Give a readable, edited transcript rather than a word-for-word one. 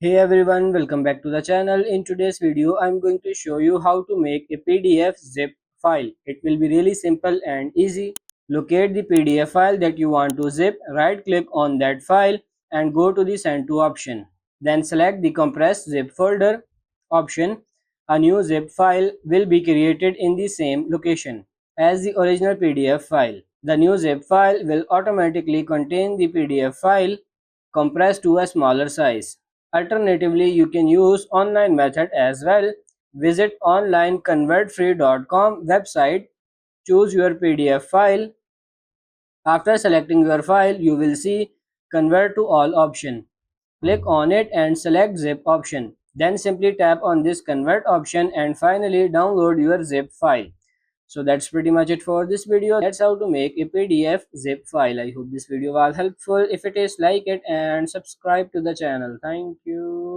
Hey everyone, welcome back to the channel. In today's video, I'm going to show you how to make a PDF zip file. It will be really simple and easy. Locate the PDF file that you want to zip, right click on that file and go to the send to option. Then select the compressed zip folder option. A new zip file will be created in the same location as the original PDF file. The new zip file will automatically contain the PDF file compressed to a smaller size. Alternatively, you can use online method as well. Visit onlineconvertfree.com website, choose your PDF file. After selecting your file, you will see convert to all option. Click on it and select zip option. Then simply tap on this convert option and finally download your zip file. So that's pretty much it for this video. That's how to make a PDF zip file. I hope this video was helpful. If it is, like it and subscribe to the channel. Thank you.